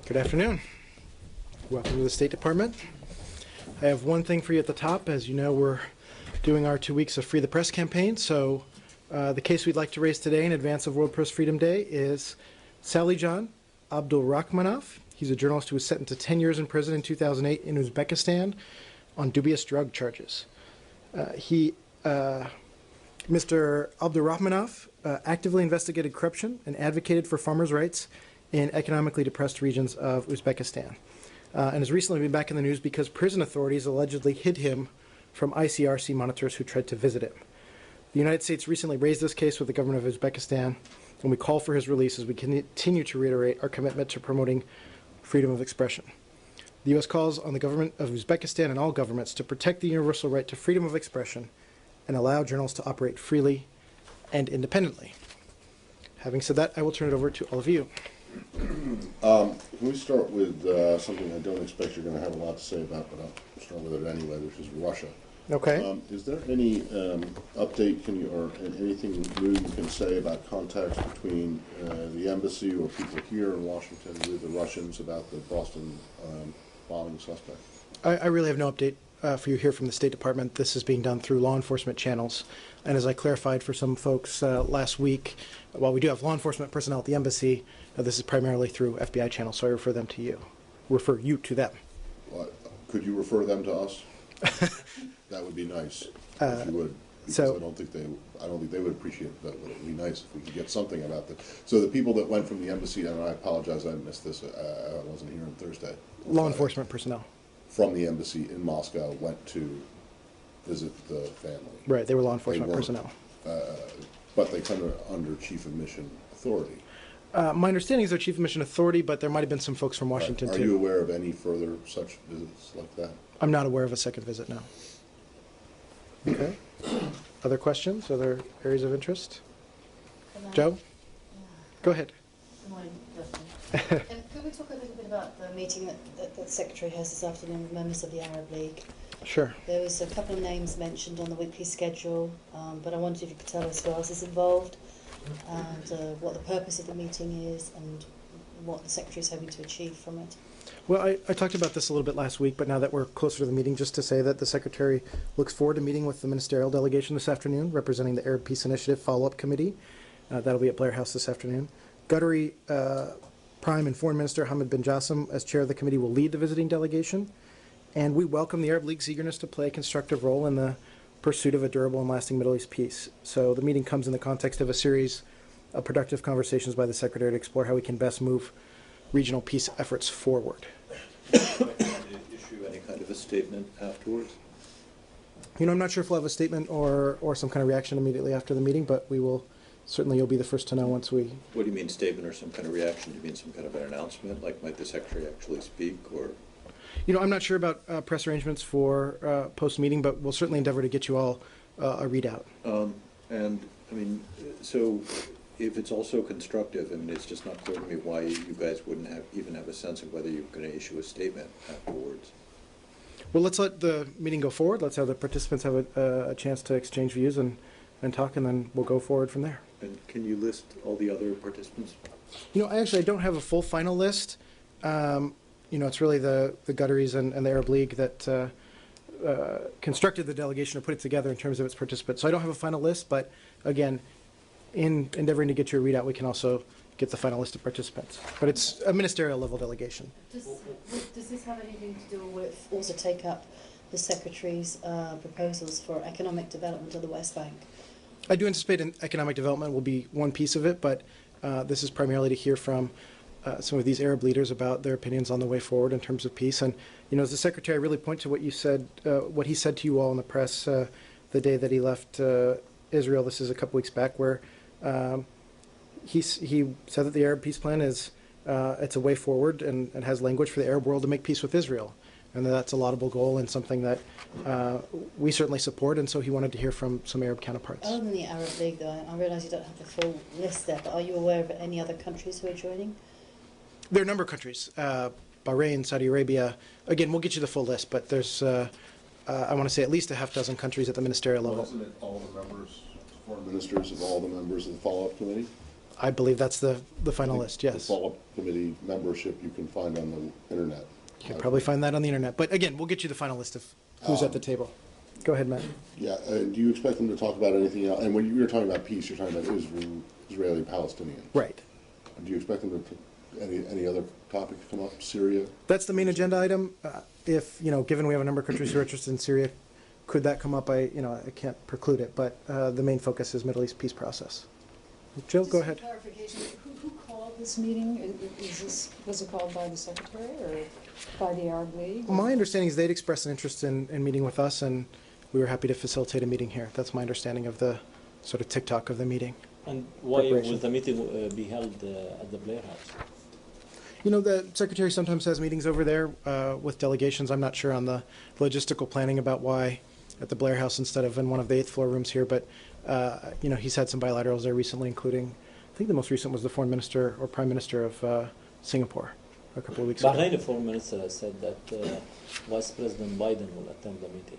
Good afternoon. Welcome to the State Department. I have one thing for you at the top. As you know, we're doing our 2 weeks of Free the Press campaign. So the case we'd like to raise today in advance of World Press Freedom Day is Salijan Abdulrahmanov. He's a journalist who was sentenced to 10 years in prison in 2008 in Uzbekistan on dubious drug charges. Mr. Abdulrahmanov actively investigated corruption and advocated for farmers' rights in economically depressed regions of Uzbekistan, and has recently been back in the news because prison authorities allegedly hid him from ICRC monitors who tried to visit him. The United States recently raised this case with the government of Uzbekistan, and we call for his release as we continue to reiterate our commitment to promoting freedom of expression. The U.S. calls on the government of Uzbekistan and all governments to protect the universal right to freedom of expression and allow journalists to operate freely and independently. Having said that, I will turn it over to all of you. Can we start with something I don't expect you're going to have a lot to say about, but I'll start with it anyway, which is Russia. Okay. Is there any update, or anything new you can say about contacts between the embassy or people here in Washington with the Russians about the Boston bombing suspect? I really have no update for you here from the State Department. This is being done through law enforcement channels. And as I clarified for some folks last week, while we do have law enforcement personnel at the embassy, this is primarily through FBI channels, so I refer you to them. Well, could you refer them to us? That would be nice, if you would. Because so, I don't think they would appreciate that. But it would be nice if we could get something about that. So the people that went from the embassy, and I apologize, I missed this. I wasn't here on Thursday. Law enforcement personnel From the embassy in Moscow went to visit the family. Right, they were law enforcement personnel. But they come under Chief of Mission Authority. My understanding is they're Chief of Mission Authority, but there might have been some folks from Washington, too. Are you aware of any further such visits like that? I'm not aware of a second visit, no. Okay. Other questions? Other areas of interest? Joe? Go ahead. Good morning, Justin. Could we talk a little bit about the meeting that the Secretary has this afternoon with members of the Arab League? Sure. There was a couple of names mentioned on the weekly schedule, but I wondered if you could tell us who else is involved and what the purpose of the meeting is and what the Secretary is hoping to achieve from it. Well, I talked about this a little bit last week, but now that we're closer to the meeting, just to say that the Secretary looks forward to meeting with the ministerial delegation this afternoon, representing the Arab Peace Initiative Follow-Up Committee. That'll be at Blair House this afternoon. Qatari Prime and Foreign Minister Hamad bin Jassim, as chair of the committee, will lead the visiting delegation. And we welcome the Arab League's eagerness to play a constructive role in the pursuit of a durable and lasting Middle East peace. So the meeting comes in the context of a series of productive conversations by the Secretary to explore how we can best move regional peace efforts forward. Issue any kind of a statement afterwards? You know, I'm not sure if we'll have a statement or some kind of reaction immediately after the meeting, but we will, certainly you'll be the first to know once we... What do you mean statement or some kind of reaction? Do you mean some kind of an announcement? Like might the Secretary actually speak or... You know, I'm not sure about press arrangements for post-meeting, but we'll certainly endeavor to get you all a readout. And, I mean, so if it's also constructive, I mean, it's just not clear to me why you guys wouldn't even have a sense of whether you're going to issue a statement afterwards. Well, let's let the meeting go forward. Let's have the participants have a chance to exchange views and talk, and then we'll go forward from there. And can you list all the other participants? You know, I don't have a full final list. You know, it's really the Qataris and the Arab League that constructed the delegation or put it together in terms of its participants. So I don't have a final list, but again, in endeavoring to get you a readout, we can also get the final list of participants. But it's a ministerial level delegation. Does this have anything to do with also take up the Secretary's proposals for economic development of the West Bank? I do anticipate economic development will be one piece of it, but this is primarily to hear from some of these Arab leaders about their opinions on the way forward in terms of peace. And, you know, as the Secretary, I really point to what you said, what he said to you all in the press the day that he left Israel. This is a couple weeks back, where he said that the Arab peace plan is it's a way forward and has language for the Arab world to make peace with Israel. And that's a laudable goal and something that we certainly support, and so he wanted to hear from some Arab counterparts. Other than the Arab League, though, I realise you don't have the full list there, but are you aware of any other countries who are joining? There are a number of countries, Bahrain, Saudi Arabia. Again, we'll get you the full list, but there's, I want to say, at least a half dozen countries at the ministerial level. Wasn't it all the members, foreign ministers of all the members of the follow-up committee? I believe that's the final list, The yes. follow-up committee membership you can find on the internet. You can probably find that on the internet. But again, we'll get you the final list of who's at the table. Go ahead, Matt. Yeah, do you expect them to talk about anything else? And when you're talking about peace, you're talking about Israeli-Palestinian. Right. Do you expect them to, any other topic to come up? Syria? That's the main agenda item. If, given we have a number of countries who are interested in Syria, could that come up? I can't preclude it, but the main focus is Middle East peace process. Jill, go ahead. Just for clarification, who called this meeting? Was it called by the Secretary or by the Arab League? My understanding is they'd expressed an interest in meeting with us, and we were happy to facilitate a meeting here. That's my understanding of the sort of TikTok of the meeting. And why Preparation. will the meeting be held at the Blair House? The Secretary sometimes has meetings over there with delegations. I'm not sure on the logistical planning about why at the Blair House instead of in one of the 8th floor rooms here, but, he's had some bilaterals there recently, including, I think the most recent was the Foreign Minister or Prime Minister of Singapore a couple of weeks ago. Bahraini foreign minister has said that Vice President Biden will attend the meeting.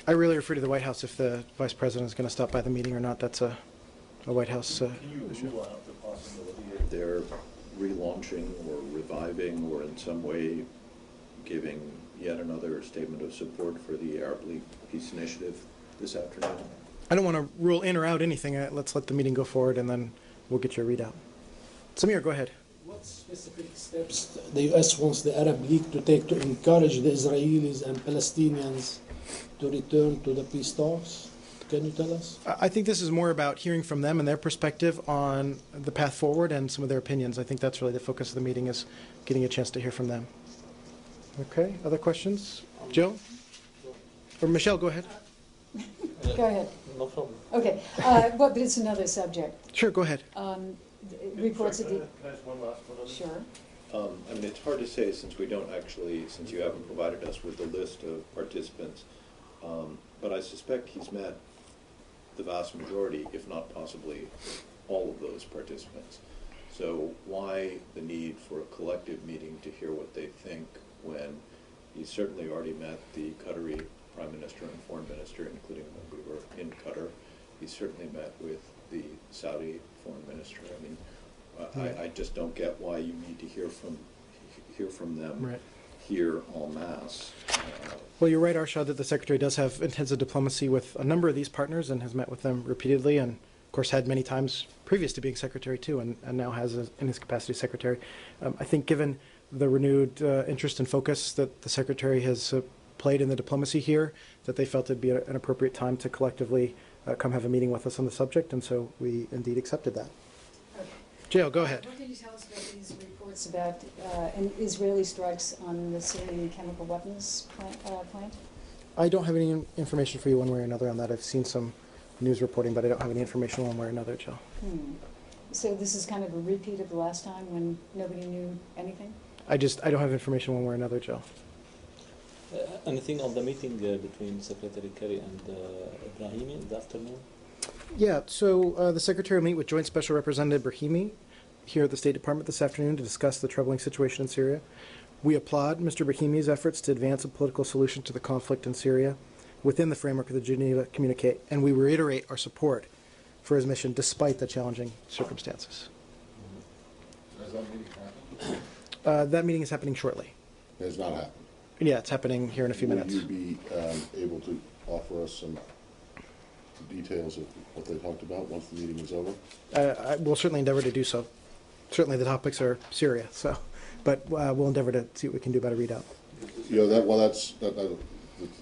I really refer to the White House if the Vice President is going to stop by the meeting or not. That's a White House Can you rule out the possibility of their relaunching or reviving or in some way giving yet another statement of support for the Arab League Peace Initiative this afternoon? I don't want to rule in or out anything. Let's let the meeting go forward, and then we'll get you a readout. Samir, go ahead. What specific steps the U.S. wants the Arab League to take to encourage the Israelis and Palestinians to return to the peace talks? Can you tell us? I think this is more about hearing from them and their perspective on the path forward and some of their opinions. I think that's really the focus of the meeting, is getting a chance to hear from them. Okay, other questions? Joe? Or Michelle, go ahead. Go ahead. No problem. Okay, but it's another subject. Sure, go ahead. Reports of the, Can I ask one last one on this? sure. It's hard to say since you haven't provided us with the list of participants, but I suspect he's met the vast majority, if not possibly all of those participants. So why the need for a collective meeting to hear what they think when he's certainly already met the Qatari Prime Minister and Foreign Minister, including when we were in Qatar. He's certainly met with the Saudi Foreign Minister. I just don't get why you need to hear from them Right. here en masse. Well, you're right, Arshad, that the Secretary does have intensive diplomacy with a number of these partners and has met with them repeatedly, and of course had many times previous to being Secretary too, and now has in his capacity as Secretary. I think given the renewed interest and focus that the Secretary has played in the diplomacy here, that they felt it'd be an appropriate time to collectively come have a meeting with us on the subject, and so we indeed accepted that. Okay. Jill, go ahead. What can you tell us about these reports about Israeli strikes on the Syrian chemical weapons plant? I don't have any information for you one way or another on that. I've seen some news reporting, but I don't have any information one way or another, Jill. So this is kind of a repeat of the last time when nobody knew anything? I don't have information one way or another, Jill. Anything on the meeting between Secretary Kerry and Brahimi in the afternoon? Yeah, so the Secretary will meet with Joint Special Representative Brahimi here at the State Department this afternoon to discuss the troubling situation in Syria. We applaud Mr. Brahimi's efforts to advance a political solution to the conflict in Syria within the framework of the Geneva Communique, and we reiterate our support for his mission despite the challenging circumstances. Has that meeting happened? That meeting is happening shortly. It has not happened. Yeah, it's happening here in a few minutes. Will you be able to offer us some details of what they talked about once the meeting is over? I will certainly endeavor to do so. Certainly the topics are Syria, but we'll endeavor to see what we can do about a readout.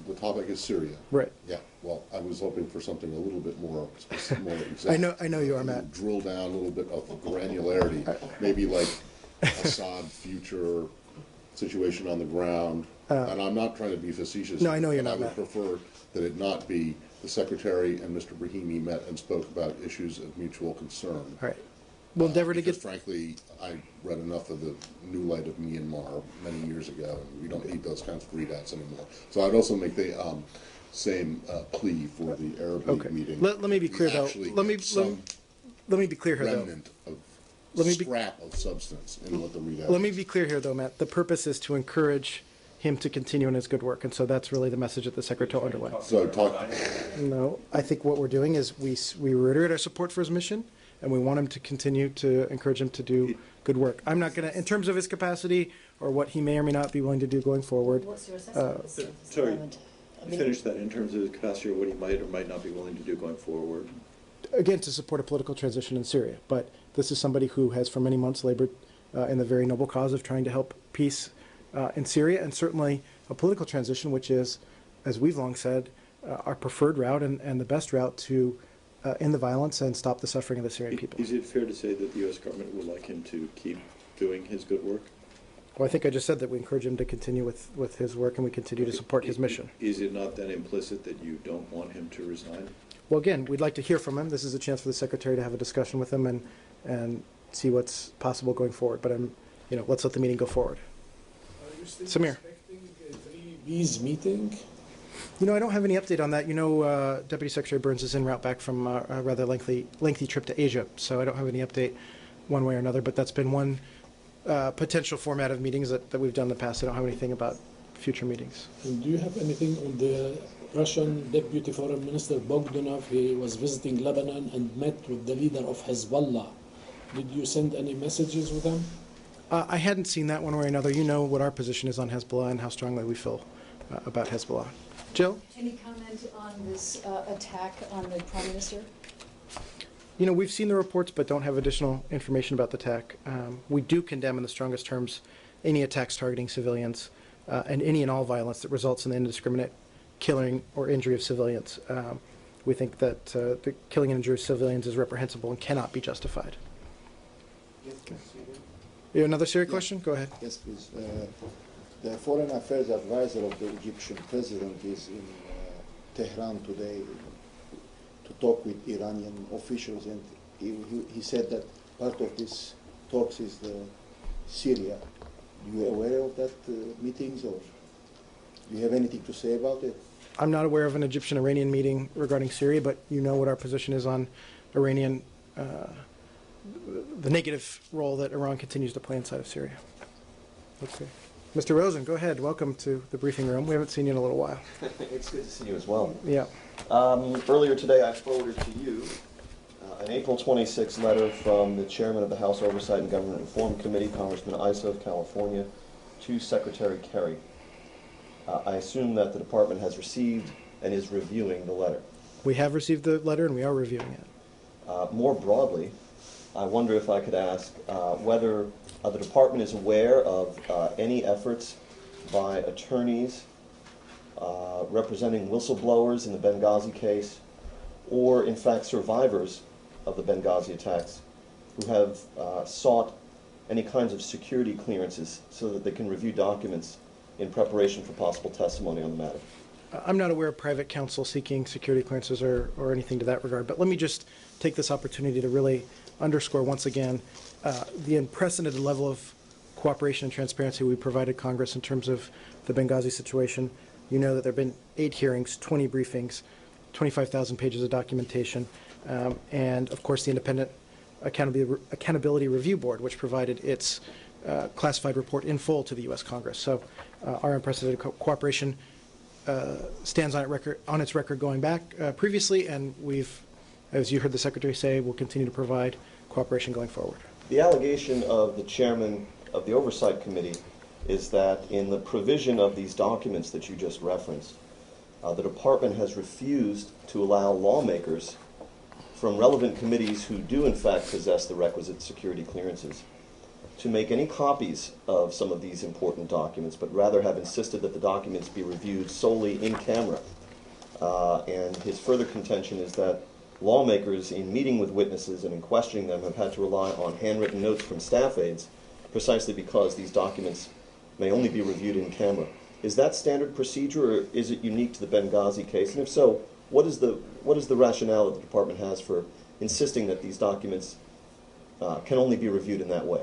The topic is Syria. Right. Yeah, well, I was hoping for something a little bit more specific, more exact. I know you are, Matt. Drill down a little bit of the granularity, maybe like Assad future situation on the ground. And I'm not trying to be facetious. No, I know you're but not, I would Matt. prefer that it not be the Secretary and Mr. Brahimi met and spoke about issues of mutual concern. All right. We'll endeavor to Because get... frankly, I read enough of the New Light of Myanmar many years ago, and we don't need those kinds of readouts anymore. So I'd also make the same plea for the Arab League Okay. meeting. Let me be clear, though. Actually Let me get some be clear here, though. remnant of Let me be- scrap of substance in what the readout Let me is. be clear here, though, Matt. The purpose is to encourage him to continue in his good work, and so that's really the message that the Secretary underwent. So talk, No, I think what we're doing is we reiterate our support for his mission. and we want him to continue to encourage him to do good work. I'm not going to, in terms of his capacity or what he may or may not be willing to do going forward. What's your assessment of his status at the sorry, moment? I mean, Finish that in terms of his capacity or what he might or might not be willing to do going forward. Again, to support a political transition in Syria. But this is somebody who has for many months labored in the very noble cause of trying to help peace in Syria, and certainly a political transition, which is, as we've long said, our preferred route and the best route to end the violence and stop the suffering of the Syrian people. Is it fair to say that the U.S. government would like him to keep doing his good work? Well, I think I just said that we encourage him to continue with his work, and we continue to support his mission. Is it not then implicit that you don't want him to resign? Well, again, we'd like to hear from him. This is a chance for the Secretary to have a discussion with him and see what's possible going forward. But let's let the meeting go forward. Are you still Samir. expecting a 3B's meeting? I don't have any update on that. Deputy Secretary Burns is en route back from a rather lengthy trip to Asia, so I don't have any update one way or another. But that's been one potential format of meetings that we've done in the past. I don't have anything about future meetings. And do you have anything on the Russian Deputy Foreign Minister Bogdanov? He was visiting Lebanon and met with the leader of Hezbollah. Did you send any messages with him? I hadn't seen that one way or another. You know what our position is on Hezbollah and how strongly we feel about Hezbollah. Jill? Any comment on this attack on the Prime Minister? We've seen the reports but don't have additional information about the attack. We do condemn in the strongest terms any attacks targeting civilians and any and all violence that results in the indiscriminate killing or injury of civilians. We think that the killing and injury of civilians is reprehensible and cannot be justified. You have another Syria question? Go ahead. Yes, please. The Foreign Affairs Advisor of the Egyptian President is in Tehran today to talk with Iranian officials, and he said that part of this talks is Syria. Are you aware of that meetings, or do you have anything to say about it? I'm not aware of an Egyptian-Iranian meeting regarding Syria, but you know what our position is on Iranian, the negative role that Iran continues to play inside of Syria. Let's see. Mr. Rosen, go ahead. Welcome to the briefing room. We haven't seen you in a little while. It's good to see you as well. Yeah. Earlier today, I forwarded to you an April 26 letter from the chairman of the House Oversight and Government Reform Committee, Congressman Issa of California, to Secretary Kerry. I assume that the department has received and is reviewing the letter. We have received the letter and we are reviewing it. More broadly, I wonder if I could ask whether the department is aware of any efforts by attorneys representing whistleblowers in the Benghazi case, or in fact survivors of the Benghazi attacks, who have sought any kinds of security clearances so that they can review documents in preparation for possible testimony on the matter. I'm not aware of private counsel seeking security clearances or anything to that regard, but let me just take this opportunity to really underscore once again the unprecedented level of cooperation and transparency we provided Congress in terms of the Benghazi situation. You know that there have been 8 hearings, 20 briefings, 25,000 pages of documentation, and of course the Independent Accountability Review Board, which provided its classified report in full to the U.S. Congress. So our unprecedented cooperation stands on its record going back previously, and we've, as you heard the Secretary say, will continue to provide cooperation going forward. The allegation of the chairman of the Oversight Committee is that in the provision of these documents that you just referenced, the department has refused to allow lawmakers from relevant committees who do in fact possess the requisite security clearances to make any copies of some of these important documents, but rather have insisted that the documents be reviewed solely in camera. And his further contention is that lawmakers, in meeting with witnesses and in questioning them, have had to rely on handwritten notes from staff aides precisely because these documents may only be reviewed in camera. Is that standard procedure, or is it unique to the Benghazi case? And if so, what is the rationale that the department has for insisting that these documents can only be reviewed in that way?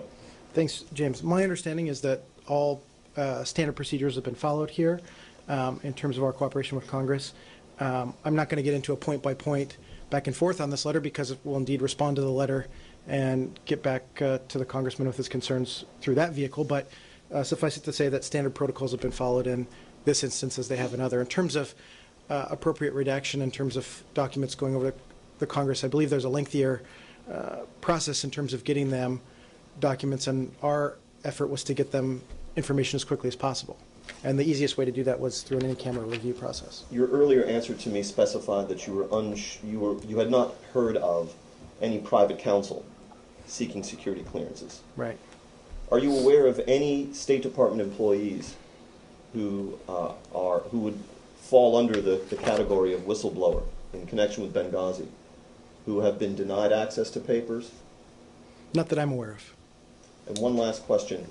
Thanks, James. My understanding is that all standard procedures have been followed here in terms of our cooperation with Congress. I'm not going to get into a point-by-point back and forth on this letter because it will indeed respond to the letter and get back to the congressman with his concerns through that vehicle. But suffice it to say that standard protocols have been followed in this instance as they have in other. In terms of appropriate redaction, in terms of documents going over the Congress, I believe there's a lengthier process in terms of getting them documents, and our effort was to get them information as quickly as possible. And the easiest way to do that was through an in-camera review process. Your earlier answer to me specified that you had not heard of any private counsel seeking security clearances. Right. Are you aware of any State Department employees who would fall under the category of whistleblower in connection with Benghazi, who have been denied access to papers? Not that I'm aware of. And one last question.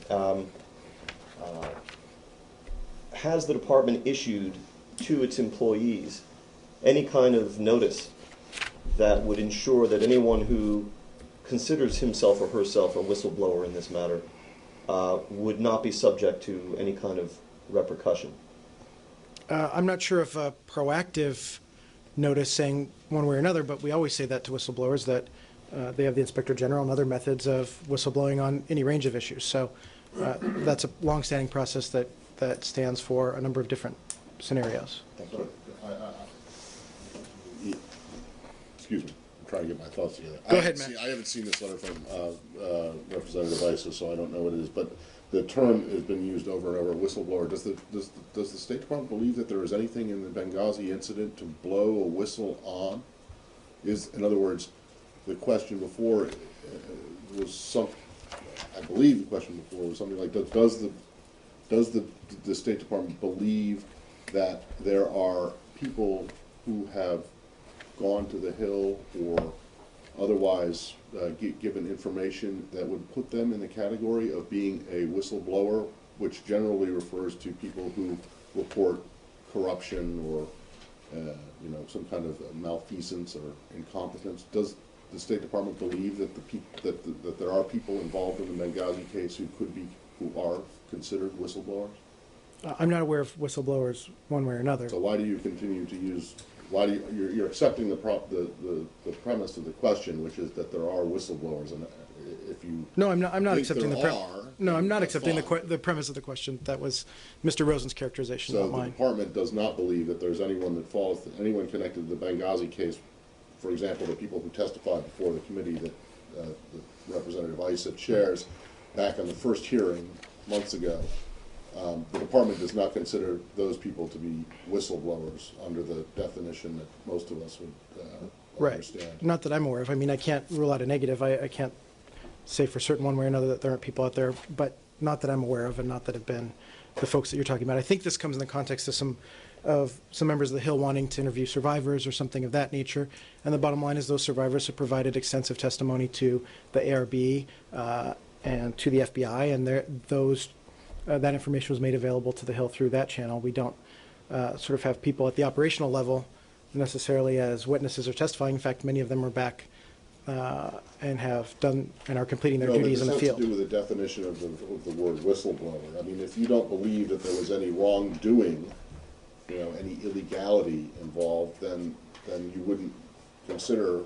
Has the department issued to its employees any kind of notice that would ensure that anyone who considers himself or herself a whistleblower in this matter would not be subject to any kind of repercussion? I'm not sure if a proactive notice saying one way or another, but we always say that to whistleblowers, that they have the Inspector General and other methods of whistleblowing on any range of issues. So that's a long-standing process that stands for a number of different scenarios. So, excuse me, I'm trying to get my thoughts together. Go ahead, Matt. I haven't seen this letter from Representative Isis, so I don't know what it is, but the term has been used over and over, whistleblower. Does the State Department believe that there is anything in the Benghazi incident to blow a whistle on? In other words, the question before was I believe the question before was something like, does the State Department believe that there are people who have gone to the Hill or otherwise given information that would put them in the category of being a whistleblower, which generally refers to people who report corruption or some kind of malfeasance or incompetence? Does the State Department believe that that there are people involved in the Benghazi case who are considered whistleblowers? I'm not aware of whistleblowers one way or another. So why do you continue to use? You're accepting the premise of the question, which is that there are whistleblowers, and if you No, I'm not accepting the premise. No, I'm not that's accepting fine. the premise of the question. That was Mr. Rosen's characterization, So not the mine. department does not believe that there's anyone connected to the Benghazi case. For example, the people who testified before the committee that Representative Issa chairs back on the first hearing months ago. The department does not consider those people to be whistleblowers under the definition that most of us would Right. understand. Not that I'm aware of. I mean, I can't rule out a negative. I can't say for certain one way or another that there aren't people out there, but not that I'm aware of, and not that have been the folks that you're talking about. I think this comes in the context of some members of the Hill wanting to interview survivors or something of that nature. And the bottom line is those survivors have provided extensive testimony to the ARB and to the FBI, and that information was made available to the Hill through that channel. We don't sort of have people at the operational level necessarily as witnesses or testifying. In fact, many of them are back and have done and are completing their duties in the field. This has to do with the definition of the word whistleblower. I mean, if you don't believe that there was any wrongdoing, any illegality involved, then you wouldn't consider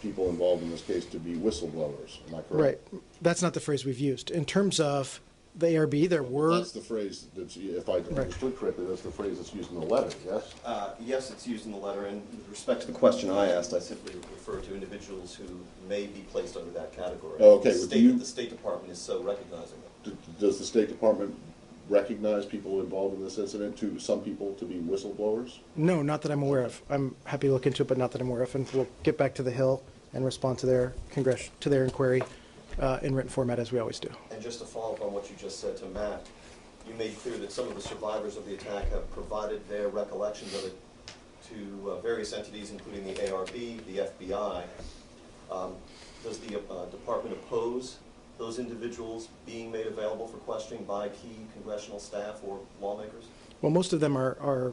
people involved in this case to be whistleblowers. Am I correct? Right. That's not the phrase we've used. In terms of the ARB, there were... That's the phrase that's, if I understood correctly, that's the phrase that's used in the letter, yes? Yes, it's used in the letter, and with respect to the question I asked, I simply refer to individuals who may be placed under that category. Okay, The State Department is so recognizing them. Does the State Department recognize people involved in this incident, some people to be whistleblowers? No, not that I'm aware of. I'm happy to look into it, but not that I'm aware of. And we'll get back to the Hill and respond to their inquiry in written format, as we always do. And just to follow up on what you just said to Matt, you made clear that some of the survivors of the attack have provided their recollections of it to various entities, including the ARB, the FBI. Does the department oppose those individuals being made available for questioning by key congressional staff or lawmakers? Well, most of them are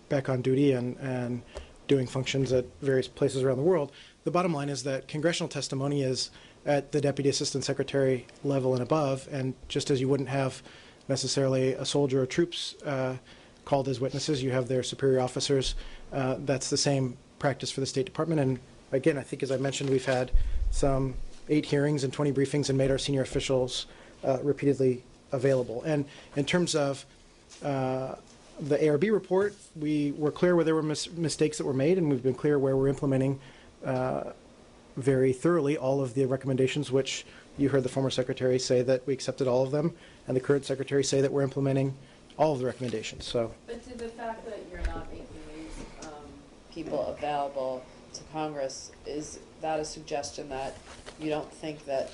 back on duty and doing functions at various places around the world. The bottom line is that congressional testimony is at the Deputy Assistant Secretary level and above, and just as you wouldn't have necessarily a soldier or troops called as witnesses, you have their superior officers. That's the same practice for the State Department. And again, I think as I mentioned, we've had some 8 hearings and 20 briefings and made our senior officials repeatedly available. And in terms of the ARB report, we were clear where there were mistakes that were made, and we've been clear where we're implementing very thoroughly all of the recommendations, which you heard the former secretary say that we accepted all of them, and the current secretary say that we're implementing all of the recommendations. So, But to the fact that you're not making these people available to Congress, is that a suggestion that you don't think that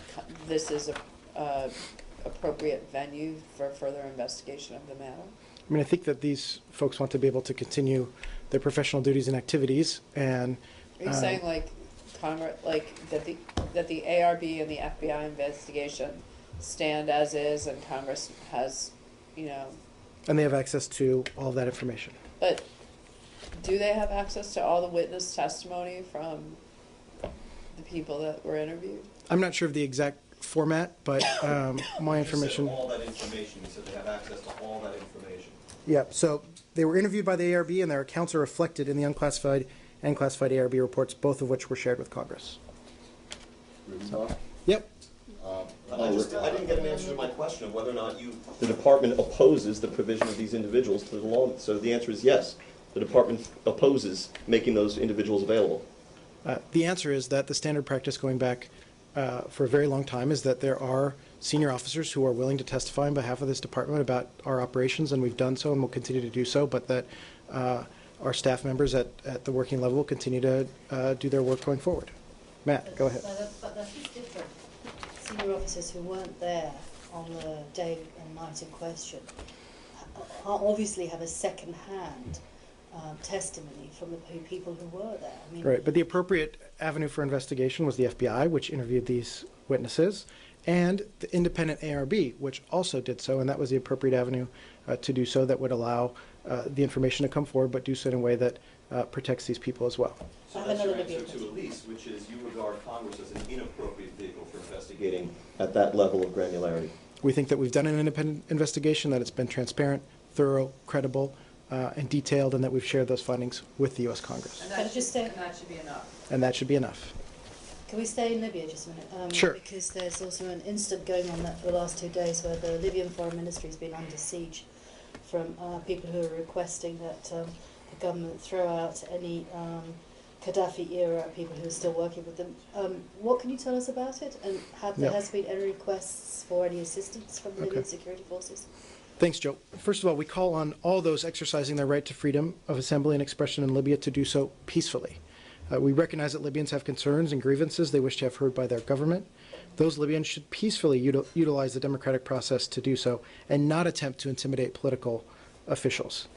this is a appropriate venue for further investigation of the matter? I mean, I think that these folks want to be able to continue their professional duties and activities, and Are you saying like Congress, like that the ARB and the FBI investigation stand as is, and Congress has, you know? and they have access to all of that information. But do they have access to all the witness testimony from the people that were interviewed? I'm not sure of the exact format, but my information. You said all that information. You said they have access to all that information. Yeah, so they were interviewed by the ARB, and their accounts are reflected in the unclassified and classified ARB reports, both of which were shared with Congress. Yep. I didn't get an answer to my question of whether or not the department opposes the provision of these individuals to the law. So the answer is yes. The department opposes making those individuals available. The answer is that the standard practice going back for a very long time is that there are senior officers who are willing to testify on behalf of this department about our operations, and we've done so and will continue to do so, but that our staff members at the working level will continue to do their work going forward. Matt, go ahead. But that is different. Senior officers who weren't there on the day and night in question obviously have a second-hand testimony from the people who were there. I mean, Right, but the appropriate avenue for investigation was the FBI, which interviewed these witnesses, and the independent ARB, which also did so, and that was the appropriate avenue to do so that would allow the information to come forward, but do so in a way that protects these people as well. So that's your answer to Elise, which is you regard Congress as an inappropriate vehicle for investigating at that level of granularity. We think that we've done an independent investigation, that it's been transparent, thorough, credible, and detailed, and that we've shared those findings with the U.S. Congress. And Can I that, just should, say- and that should be enough. And that should be enough. Can we stay in Libya just a minute? Sure. Because there's also an incident going on there for the last 2 days where the Libyan Foreign Ministry has been under siege from people who are requesting that the government throw out any Gaddafi-era people who are still working with them. What can you tell us about it? And have there has been any requests for any assistance from the Libyan security forces? Thanks, Joe. First of all, we call on all those exercising their right to freedom of assembly and expression in Libya to do so peacefully. We recognize that Libyans have concerns and grievances they wish to have heard by their government. Those Libyans should peacefully utilize the democratic process to do so and not attempt to intimidate political officials.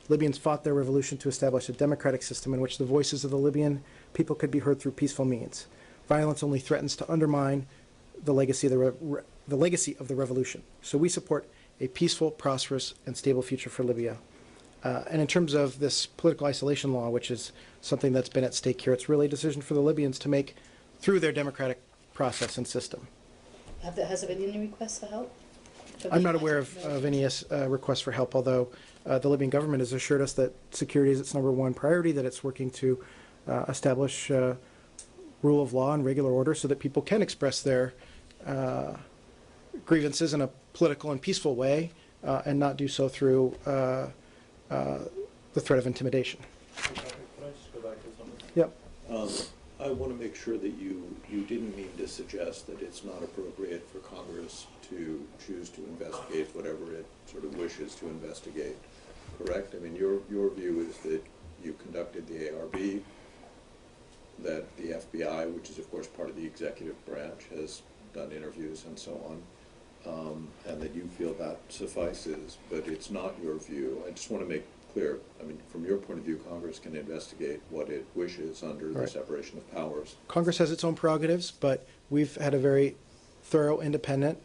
Libyans fought their revolution to establish a democratic system in which the voices of the Libyan people could be heard through peaceful means. Violence only threatens to undermine the legacy of the revolution. So we support a peaceful, prosperous, and stable future for Libya. And in terms of this political isolation law, which is something that's been at stake here, it's really a decision for the Libyans to make through their democratic process and system. Has there been any requests for help? I'm not aware of any requests for help, although the Libyan government has assured us that security is its #1 priority, that it's working to establish rule of law and regular order so that people can express their grievances in a political and peaceful way and not do so through the threat of intimidation. Can I just go back to something? Yep. I want to make sure that you didn't mean to suggest that it's not appropriate for Congress to choose to investigate whatever it sort of wishes to investigate, correct? I mean, your view is that you conducted the ARB, that the FBI, which is of course part of the executive branch, has done interviews and so on, and that you feel that suffices, but it's not your view. I just want to make clear, I mean, from your point of view, Congress can investigate what it wishes under the separation of powers. Congress has its own prerogatives, but we've had a very thorough, independent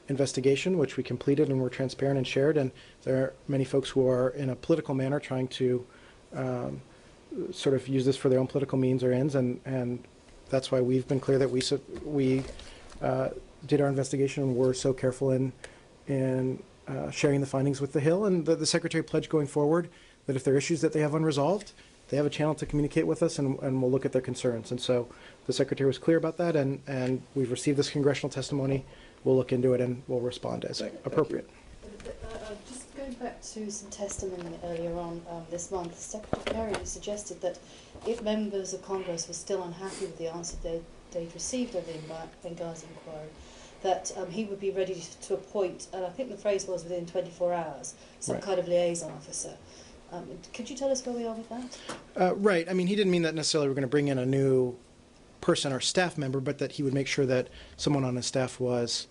investigation, which we completed and were transparent and shared, and there are many folks who are, in a political manner, trying to sort of use this for their own political means or ends, and that's why we've been clear that we did our investigation and were so careful in sharing the findings with the Hill, and the Secretary pledged going forward that if there are issues that they have unresolved, they have a channel to communicate with us, and we'll look at their concerns. And so the Secretary was clear about that, and we've received this congressional testimony. We'll look into it, and we'll respond as appropriate. Just going back to some testimony earlier on this month, Secretary Kerry suggested that if members of Congress were still unhappy with the answer they'd they'd received of the Benghazi inquiry, that he would be ready to appoint, and I think the phrase was within 24 hours, some Right. kind of liaison officer. Could you tell us where we are with that? Right. I mean, he didn't mean that necessarily we're going to bring in a new person or staff member, but that he would make sure that someone on his staff was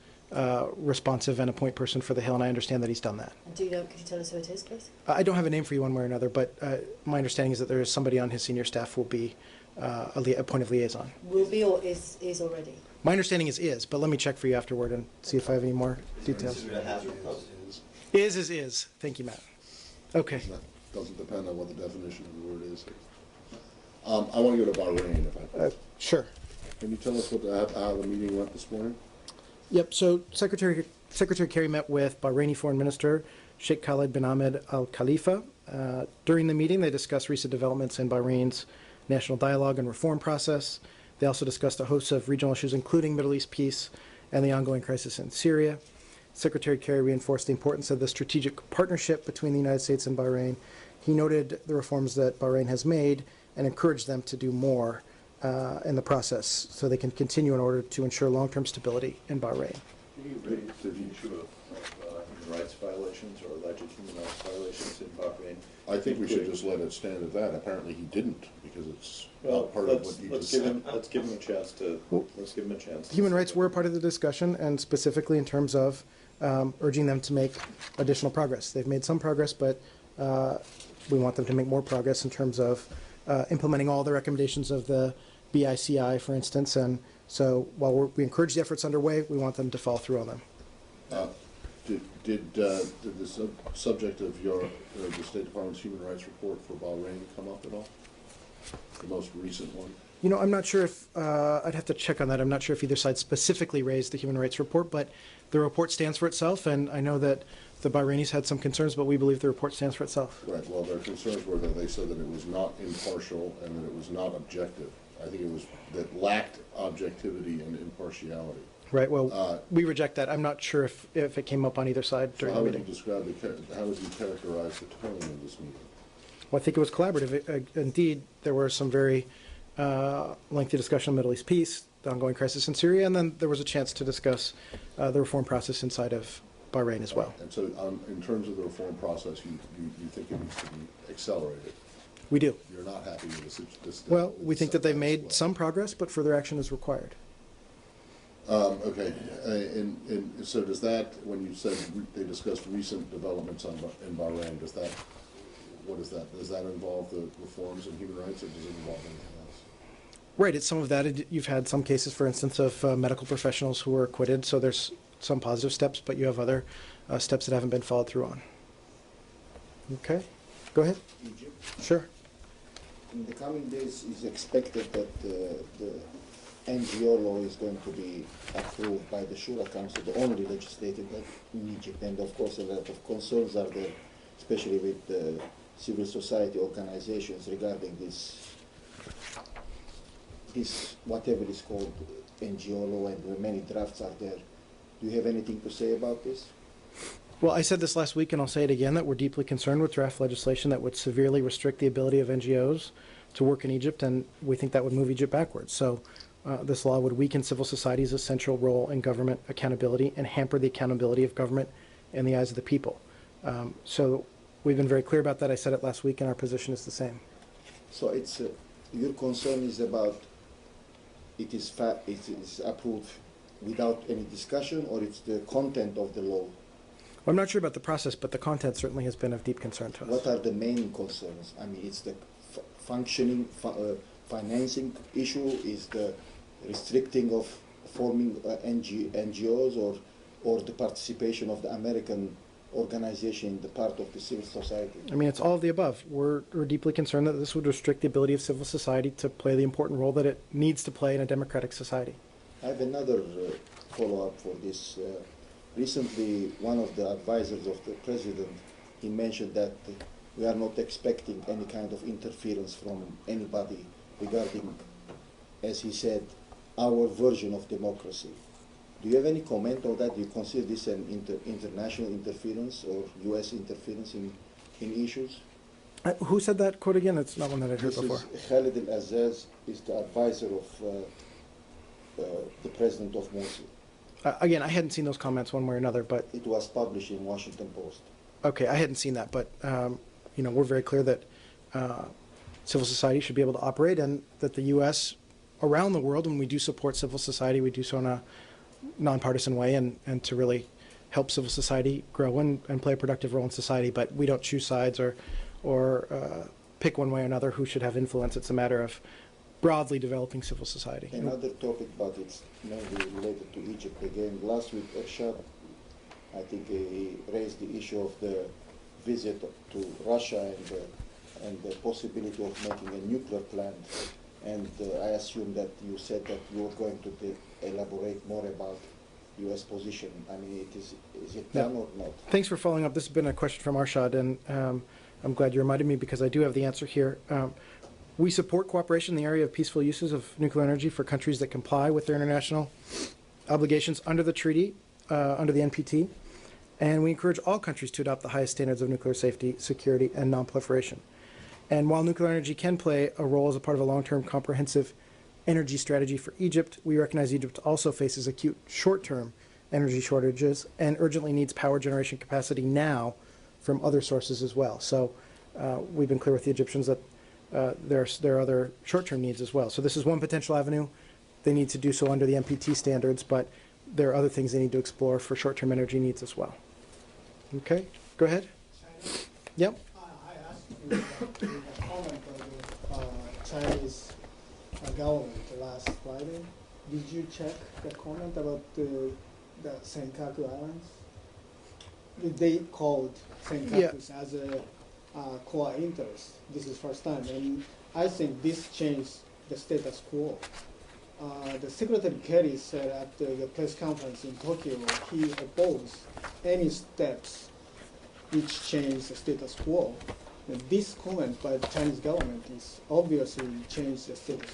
responsive and a point person for the Hill, and I understand that he's done that. And could you tell us who it is, please? I don't have a name for you one way or another, but my understanding is that there is somebody on his senior staff who will be a point of liaison. Will be or is already? My understanding is, but let me check for you afterward and see if I have any more details. Is. Thank you, Matt. Okay. That doesn't depend on what the definition of the word is. I want to go to Bahrain, if I could. Sure. Can you tell us how the meeting went this morning? Yep. So Secretary Kerry met with Bahraini Foreign Minister Sheikh Khalid bin Ahmed Al Khalifa. During the meeting, they discussed recent developments in Bahrain's national dialogue and reform process. They also discussed a host of regional issues, including Middle East peace and the ongoing crisis in Syria. Secretary Kerry reinforced the importance of the strategic partnership between the United States and Bahrain. He noted the reforms that Bahrain has made and encouraged them to do more in the process so they can continue in order to ensure long-term stability in Bahrain. Can you raise the issue of human rights violations or alleged human rights violations in Bahrain? I think we should just let it stand at that. Apparently he didn't, because it's Well, not part of what you just said. let's give him a chance to, let's give him a chance. to Human say rights it. were a part of the discussion, and specifically in terms of urging them to make additional progress. They've made some progress, but we want them to make more progress in terms of implementing all the recommendations of the BICI, for instance. And so while we encourage the efforts underway, we want them to follow through on them. Did the subject of the State Department's human rights report for Bahrain come up at all? The most recent one? You know, I'm not sure if, I'd have to check on that. I'm not sure if either side specifically raised the human rights report, but the report stands for itself, and I know that the Bahrainis had some concerns, but we believe the report stands for itself. Right, well, their concerns were that they said that it was not impartial and that it was not objective. I think it was, that lacked objectivity and impartiality. Right, well, we reject that. I'm not sure if it came up on either side So during how the would you meeting. describe how would you characterize the tone of this meeting? Well, I think it was collaborative. Indeed, there were some very lengthy discussion on Middle East peace, the ongoing crisis in Syria, and then there was a chance to discuss the reform process inside of Bahrain as well. And so in terms of the reform process, you think it needs to be accelerated? We do. You're not happy with this? Well, we think that they've made some progress, but further action is required. Okay, and so does that, when you said they discussed recent developments in Bahrain, what is that? Does that involve the reforms in human rights, or does it involve anything else? Right, it's some of that. You've had some cases, for instance, of medical professionals who were acquitted, so there's some positive steps, but you have other steps that haven't been followed through on. Okay, go ahead. Egypt. Sure. In the coming days, it's expected that the NGO law is going to be approved by the Shura Council, the only legislated in Egypt. And of course, a lot of concerns are there, especially with the civil society organizations regarding this whatever is called NGO law, and many drafts are there. Do you have anything to say about this? Well, I said this last week, and I'll say it again, that we're deeply concerned with draft legislation that would severely restrict the ability of NGOs to work in Egypt, and we think that would move Egypt backwards. So this law would weaken civil society's essential role in government accountability and hamper the accountability of government in the eyes of the people. So we've been very clear about that. I said it last week, and our position is the same. So it's your concern is about it is approved without any discussion, or it's the content of the law? I'm not sure about the process, but the content certainly has been of deep concern to us. What are the main concerns? I mean, it's the functioning, financing issue, is the restricting of forming NGOs, or the participation of the American organization in the part of the civil society? I mean, it's all of the above. We're deeply concerned that this would restrict the ability of civil society to play the important role that it needs to play in a democratic society. I have another follow-up for this. Recently, one of the advisors of the president, he mentioned that we are not expecting any kind of interference from anybody regarding, as he said, our version of democracy. Do you have any comment on that? Do you consider this an international interference or U.S. interference in issues? Who said that quote again? It's not one that I'd heard This before. is Khalid al-Azzaz, is the advisor of the president of Mosul. Again, I hadn't seen those comments one way or another, but It was published in Washington Post. okay, I hadn't seen that, but we're very clear that civil society should be able to operate, and that the U.S. around the world, when we do support civil society, we do so in a nonpartisan way, and to really help civil society grow and play a productive role in society. But we don't choose sides or pick one way or another who should have influence. It's a matter of broadly developing civil society. Another topic, but it's mainly related to Egypt again. Last week, Ershad, I think he raised the issue of the visit to Russia and the possibility of making a nuclear plant. And I assume that you said that you were going to elaborate more about U.S. position. I mean, is it done or not? Thanks for following up. This has been a question from Arshad, and I'm glad you reminded me because I do have the answer here. We support cooperation in the area of peaceful uses of nuclear energy for countries that comply with their international obligations under the treaty, under the NPT, and we encourage all countries to adopt the highest standards of nuclear safety, security, and non-proliferation. And while nuclear energy can play a role as a part of a long-term comprehensive energy strategy for Egypt, we recognize Egypt also faces acute short-term energy shortages and urgently needs power generation capacity now from other sources as well. So we've been clear with the Egyptians that there are other short-term needs as well. So this is one potential avenue. They need to do so under the NPT standards, but there are other things they need to explore for short-term energy needs as well. Okay, go ahead. Yep. I asked you about the comment of the Chinese government last Friday. Did you check the comment about the Senkaku Islands? They called Senkakus as a core interest. This is first time, and I think this changed the status quo. The Secretary Kerry said at the press conference in Tokyo he opposed any steps which change the status quo. And this comment by the Chinese government is obviously changed the status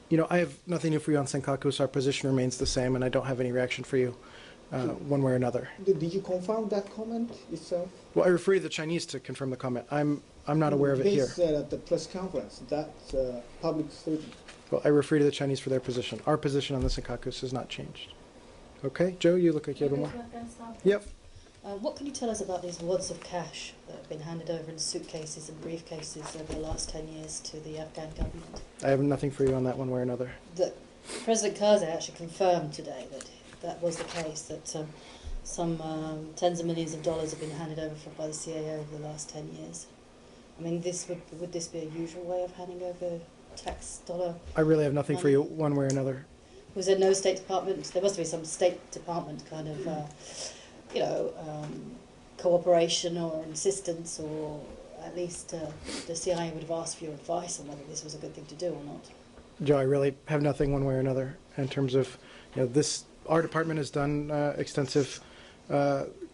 quo. I have nothing new for you on Senkaku, so our position remains the same, and I don't have any reaction for you one way or another. Did you confirm that comment itself? Well, I refer to the Chinese to confirm the comment. I'm not aware of it here. They said at the press conference that's a public statement. Well, I refer to the Chinese for their position. Our position on the Senkakus has not changed. Okay, Joe, you look like you have more. Yep. What can you tell us about these wads of cash that have been handed over in suitcases and briefcases over the last 10 years to the Afghan government? I have nothing for you on that one way or another. President Karzai actually confirmed today that that was the case, that some tens of millions of dollars have been handed over by the CIA over the last 10 years. I mean, would this be a usual way of handing over tax dollar? I really have nothing for you one way or another. Was there no State Department? There must be some State Department kind of, cooperation or insistence, or at least the CIA would have asked for your advice on whether this was a good thing to do or not. Joe, I really have nothing one way or another in terms of, this. Our department has done extensive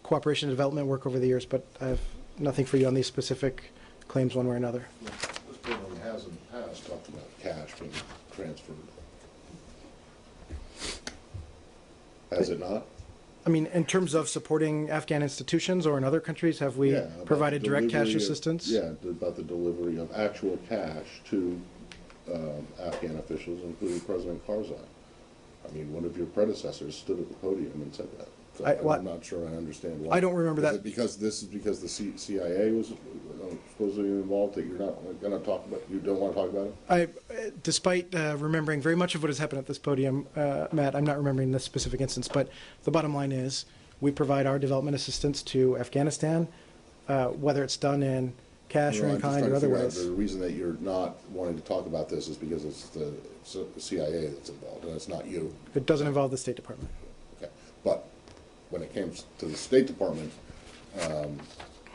cooperation and development work over the years, but I have nothing for you on these specific claims one way or another. This building has in the past talked about cash being transferred. Has it not? I mean, in terms of supporting Afghan institutions or in other countries, have we provided direct cash assistance? About the delivery of actual cash to Afghan officials, including President Karzai. I mean, one of your predecessors stood at the podium and said that. So I'm not sure I understand why. I don't remember that. Is it because the CIA was supposedly involved that you're not going to talk about? You don't want to talk about it? Despite remembering very much of what has happened at this podium, Matt, I'm not remembering this specific instance. But the bottom line is, we provide our development assistance to Afghanistan, whether it's done in cash or in kind or other ways. The reason that you're not wanting to talk about this is because it's the CIA that's involved, and it's not you. It doesn't involve the State Department. Okay, but when it comes to the State Department,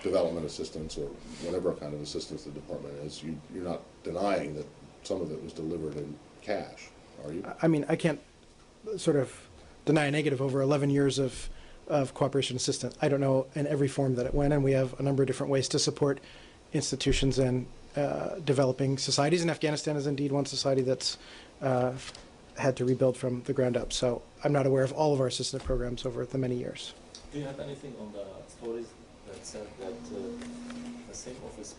development assistance or whatever kind of assistance the department is, you're not denying that some of it was delivered in cash, are you? I mean, I can't sort of deny a negative over 11 years of cooperation assistance. I don't know in every form that it went, and we have a number of different ways to support institutions and developing societies, and Afghanistan is indeed one society that's had to rebuild from the ground up. So I'm not aware of all of our assistance programs over the many years. Do you have anything on the stories that said that the same office,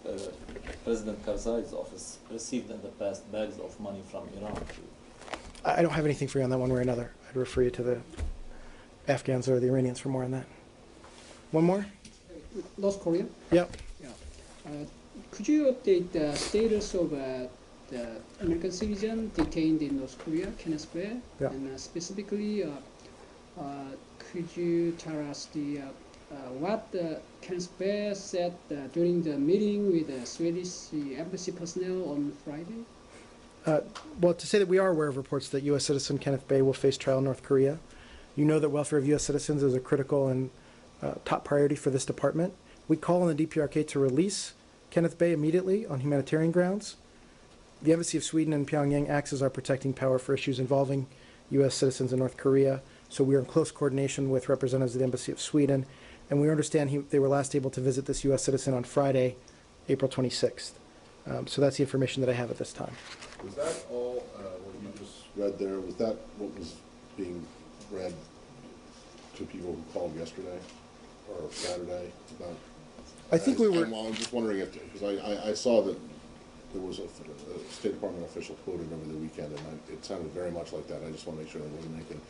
President Karzai's office, received in the past bags of money from Iran to I don't have anything for you on that one way or another. I'd refer you to the Afghans or the Iranians for more on that. One more? North Korea? Yep. Yeah. Could you update the status of the American citizen detained in North Korea, Kenneth Bae? Yeah. And specifically, could you tell us what Kenneth Bae said during the meeting with the Swedish embassy personnel on Friday? Well, to say that we are aware of reports that U.S. citizen Kenneth Bae will face trial in North Korea. You know that welfare of U.S. citizens is a critical and top priority for this department. We call on the DPRK to release Kenneth Bae immediately on humanitarian grounds. The Embassy of Sweden in Pyongyang acts as our protecting power for issues involving U.S. citizens in North Korea, so we are in close coordination with representatives of the Embassy of Sweden, and we understand they were last able to visit this U.S. citizen on Friday, April 26th. So that's the information that I have at this time. Was that all, what you just read there, was that what was being read to people who called yesterday or Saturday about? I think we were. Well, I'm just wondering if, because I saw that there was a State Department official quoted over the weekend, and it sounded very much like that. I just want to make sure there wasn't anything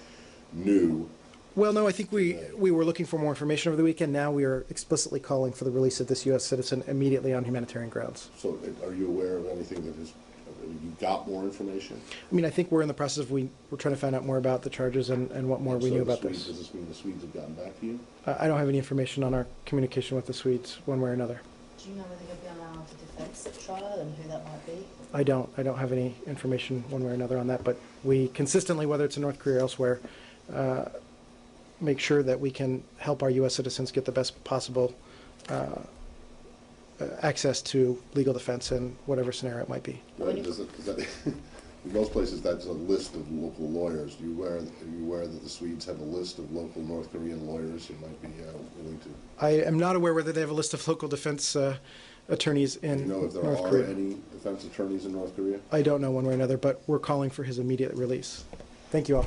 new. Well, no, I think we were looking for more information over the weekend. Now we are explicitly calling for the release of this U.S. citizen immediately on humanitarian grounds. So are you aware of anything that you got more information? I mean, I think we're in the process of, we're trying to find out more about the charges and what more we knew about this. Does this mean the Swedes have gotten back to you? I don't have any information on our communication with the Swedes one way or another. Do you know whether you'll be allowed to defence the trial and who that might be? I don't have any information one way or another on that, but we consistently, whether it's in North Korea or elsewhere, make sure that we can help our U.S. citizens get the best possible access to legal defense in whatever scenario it might be. Right, in most places, that's a list of local lawyers. Are you aware that the Swedes have a list of local North Korean lawyers who might be willing to? I am not aware whether they have a list of local defense attorneys in North Korea. Do you know if there are any defense attorneys in North Korea? I don't know one way or another, but we're calling for his immediate release. Thank you all.